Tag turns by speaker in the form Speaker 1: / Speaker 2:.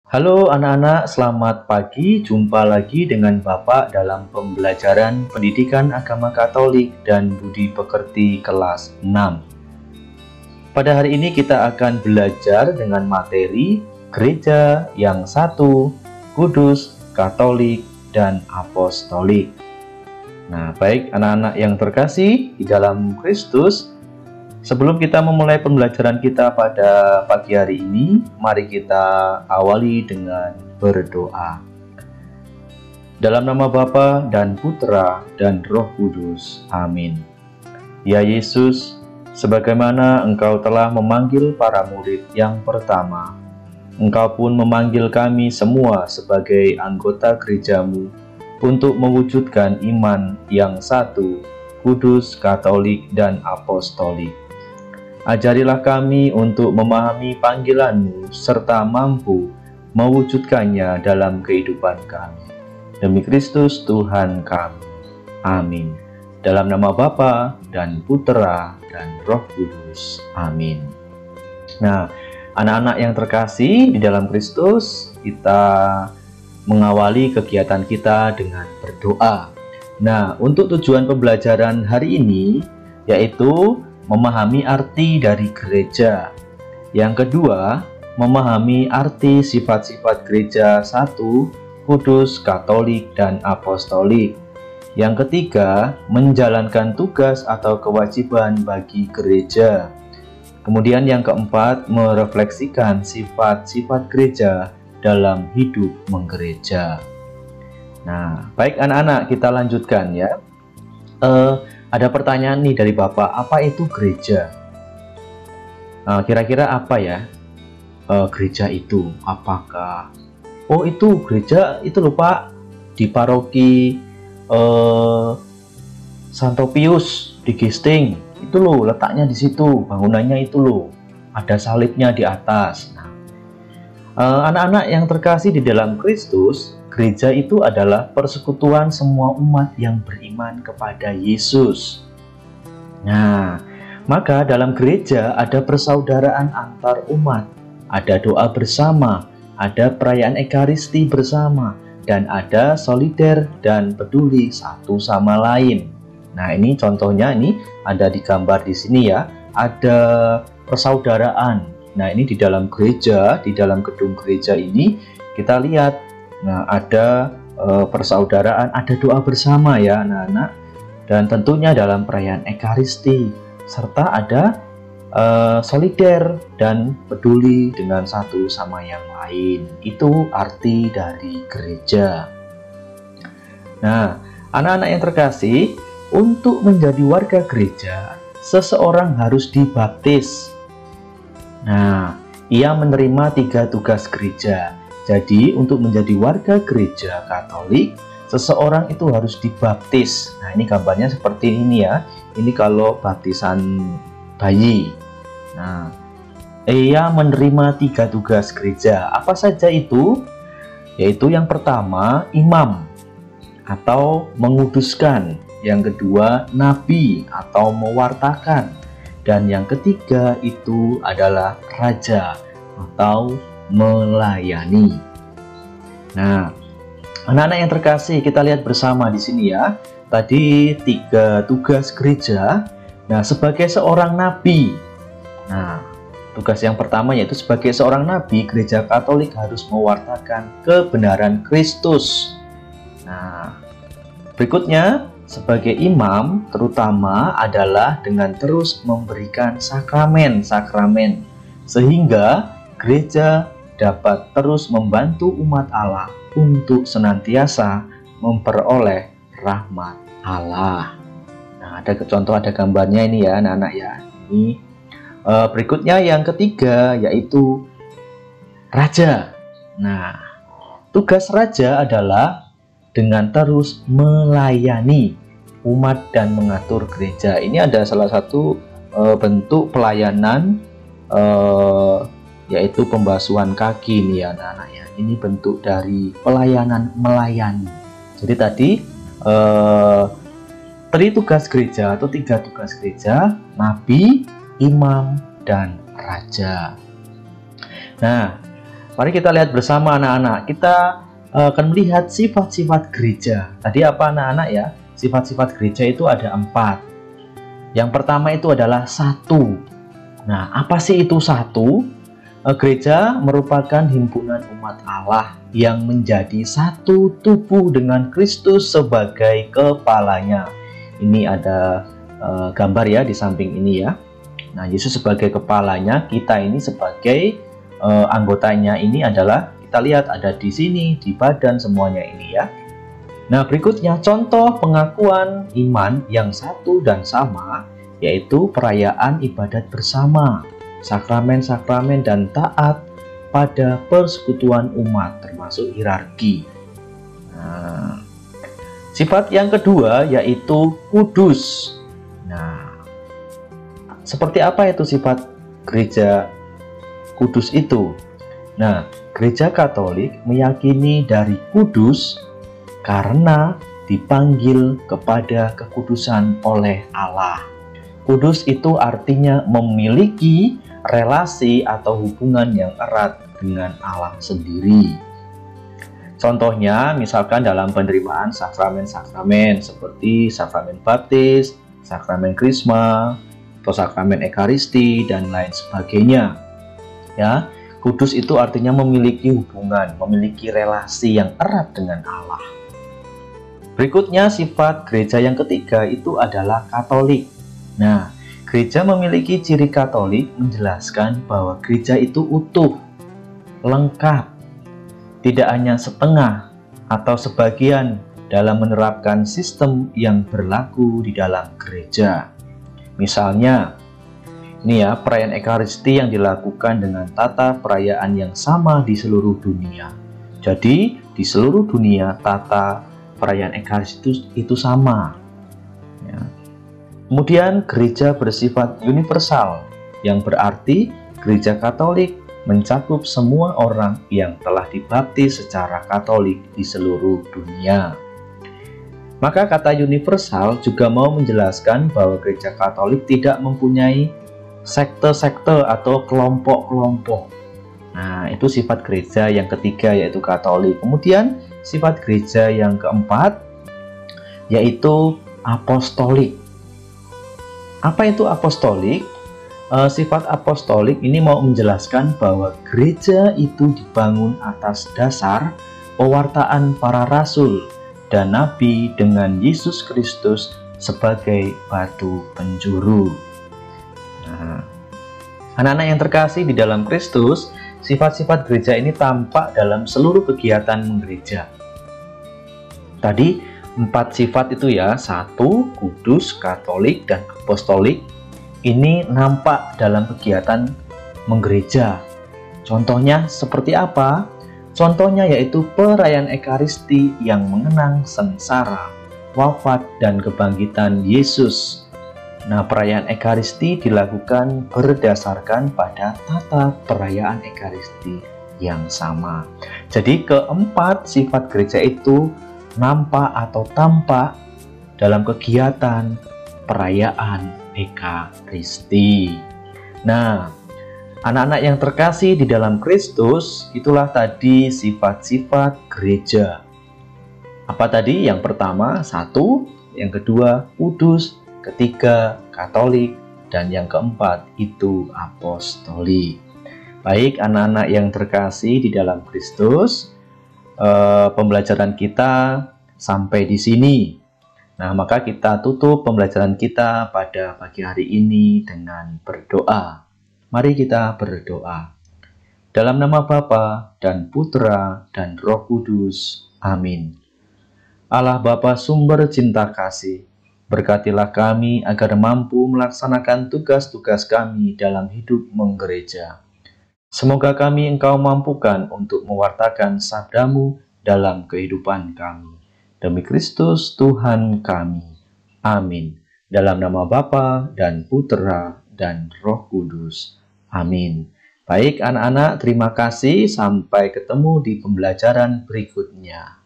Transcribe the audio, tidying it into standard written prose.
Speaker 1: Halo anak-anak, selamat pagi. Jumpa lagi dengan Bapak dalam pembelajaran Pendidikan Agama Katolik dan Budi Pekerti kelas 6. Pada hari ini kita akan belajar dengan materi Gereja yang satu, kudus, katolik, dan apostolik. Nah, baik anak-anak yang terkasih di dalam Kristus, sebelum kita memulai pembelajaran kita pada pagi hari ini, mari kita awali dengan berdoa. Dalam nama Bapa dan Putra dan Roh Kudus. Amin. Ya Yesus, sebagaimana Engkau telah memanggil para murid yang pertama, Engkau pun memanggil kami semua sebagai anggota gereja-Mu untuk mewujudkan iman yang satu, kudus, katolik, dan apostolik. Ajarilah kami untuk memahami panggilan-Mu serta mampu mewujudkannya dalam kehidupan kami. Demi Kristus Tuhan kami. Amin. Dalam nama Bapa dan Putra dan Roh Kudus. Amin. Nah, anak-anak yang terkasih di dalam Kristus, kita mengawali kegiatan kita dengan berdoa. Nah, untuk tujuan pembelajaran hari ini yaitu memahami arti dari gereja. Yang kedua, memahami arti sifat-sifat gereja satu, kudus, katolik, dan apostolik. Yang ketiga, menjalankan tugas atau kewajiban bagi gereja. Kemudian yang keempat, merefleksikan sifat-sifat gereja dalam hidup menggereja. Nah, baik anak-anak, kita lanjutkan ya. Ada pertanyaan nih dari Bapak, apa itu gereja? Kira-kira apa ya gereja itu? Apakah itu gereja itu lho Pak, di paroki Santo Pius di Gisting itu loh, letaknya di situ, bangunannya itu loh, ada salibnya di atas. Nah, anak-anak yang terkasih di dalam Kristus, gereja itu adalah persekutuan semua umat yang beriman kepada Yesus. Nah, maka dalam gereja ada persaudaraan antar umat, ada doa bersama, ada perayaan Ekaristi bersama, dan ada solider dan peduli satu sama lain. Nah, ini contohnya ini ada digambar di sini ya, ada persaudaraan. Nah, ini di dalam gereja, di dalam gedung gereja ini kita lihat. Nah, ada persaudaraan, ada doa bersama ya anak-anak, dan tentunya dalam perayaan Ekaristi, serta ada solider dan peduli dengan satu sama yang lain. Itu arti dari gereja. Nah, anak-anak yang terkasih, untuk menjadi warga gereja, seseorang harus dibaptis. Nah, ia menerima 3 tugas gereja. Jadi, untuk menjadi warga gereja Katolik, seseorang itu harus dibaptis. Nah, ini gambarnya seperti ini ya. Ini kalau baptisan bayi. Nah, ia menerima 3 tugas gereja. Apa saja itu? Yaitu yang pertama, imam atau menguduskan. Yang kedua, nabi atau mewartakan. Dan yang ketiga itu adalah raja atau melayani. Nah, anak-anak yang terkasih, kita lihat bersama di sini ya. Tadi 3 tugas gereja. Nah, sebagai seorang nabi. Nah, tugas yang pertama yaitu sebagai seorang nabi, gereja Katolik harus mewartakan kebenaran Kristus. Nah, berikutnya sebagai imam terutama adalah dengan terus memberikan sakramen-sakramen sehingga gereja dapat terus membantu umat Allah untuk senantiasa memperoleh rahmat Allah. Nah, ada contoh, ada gambarnya ini ya anak-anak ya. Ini berikutnya yang ketiga yaitu raja. Nah, tugas raja adalah dengan terus melayani umat dan mengatur gereja. Ini ada salah satu bentuk pelayanan yaitu pembasuhan kaki nih anak-anak ya. Ini bentuk dari pelayanan melayani. Jadi tadi 3 tugas gereja atau 3 tugas gereja, nabi, imam, dan raja. Nah, Mari kita lihat bersama anak-anak. Kita akan melihat sifat-sifat gereja. Tadi apa anak-anak ya? Sifat-sifat gereja itu ada 4. Yang pertama itu adalah satu. Nah, apa sih itu satu? Gereja merupakan himpunan umat Allah yang menjadi satu tubuh dengan Kristus sebagai kepalanya. Ini ada gambar ya di samping ini ya. Nah, Yesus sebagai kepalanya, kita ini sebagai anggotanya. Ini adalah kita lihat ada di sini, di badan semuanya ini ya. Nah, berikutnya contoh pengakuan iman yang satu dan sama, yaitu perayaan ibadat bersama, sakramen-sakramen dan taat pada persekutuan umat, termasuk hierarki. Nah, sifat yang kedua yaitu kudus. Nah, seperti apa itu sifat gereja kudus itu? Nah, gereja Katolik meyakini dari kudus karena dipanggil kepada kekudusan oleh Allah. Kudus itu artinya memiliki relasi atau hubungan yang erat dengan Allah sendiri. Contohnya, misalkan dalam penerimaan sakramen-sakramen seperti sakramen baptis, sakramen krisma, atau sakramen ekaristi, dan lain sebagainya. Ya, kudus itu artinya memiliki hubungan, memiliki relasi yang erat dengan Allah. Berikutnya, sifat gereja yang ketiga itu adalah Katolik. Nah, gereja memiliki ciri Katolik menjelaskan bahwa gereja itu utuh, lengkap, tidak hanya setengah atau sebagian dalam menerapkan sistem yang berlaku di dalam gereja. Misalnya, ini ya, perayaan Ekaristi yang dilakukan dengan tata perayaan yang sama di seluruh dunia. Jadi, di seluruh dunia tata perayaan Ekaristi itu sama. Ya. Kemudian gereja bersifat universal, yang berarti gereja Katolik mencakup semua orang yang telah dibaptis secara Katolik di seluruh dunia. Maka kata universal juga mau menjelaskan bahwa gereja Katolik tidak mempunyai sekte-sekte atau kelompok-kelompok. Nah, itu sifat gereja yang ketiga yaitu Katolik. Kemudian sifat gereja yang keempat yaitu apostolik. Apa itu apostolik? Sifat apostolik ini mau menjelaskan bahwa gereja itu dibangun atas dasar pewartaan para rasul dan nabi dengan Yesus Kristus sebagai batu penjuru. Nah, anak-anak yang terkasih di dalam Kristus, sifat-sifat gereja ini tampak dalam seluruh kegiatan menggereja. Tadi 4 sifat itu ya, satu, kudus, Katolik, dan apostolik. Ini nampak dalam kegiatan menggereja. Contohnya seperti apa? Contohnya yaitu perayaan Ekaristi yang mengenang sengsara, wafat, dan kebangkitan Yesus. Nah, perayaan Ekaristi dilakukan berdasarkan pada tata perayaan Ekaristi yang sama. Jadi keempat sifat gereja itu nampak atau tampak dalam kegiatan perayaan Ekaristi. Nah, anak-anak yang terkasih di dalam Kristus, itulah tadi sifat-sifat gereja. Apa tadi? Yang pertama, satu. Yang kedua, kudus. Ketiga, Katolik. Dan yang keempat, itu apostolik. Baik, anak-anak yang terkasih di dalam Kristus, pembelajaran kita sampai di sini. Nah, maka kita tutup pembelajaran kita pada pagi hari ini dengan berdoa. Mari kita berdoa. Dalam nama Bapa dan Putra dan Roh Kudus. Amin. Allah Bapa sumber cinta kasih, berkatilah kami agar mampu melaksanakan tugas-tugas kami dalam hidup menggereja. Semoga kami Engkau mampukan untuk mewartakan sabda-Mu dalam kehidupan kami. Demi Kristus Tuhan kami. Amin. Dalam nama Bapa dan Putra dan Roh Kudus. Amin. Baik anak-anak, terima kasih. Sampai ketemu di pembelajaran berikutnya.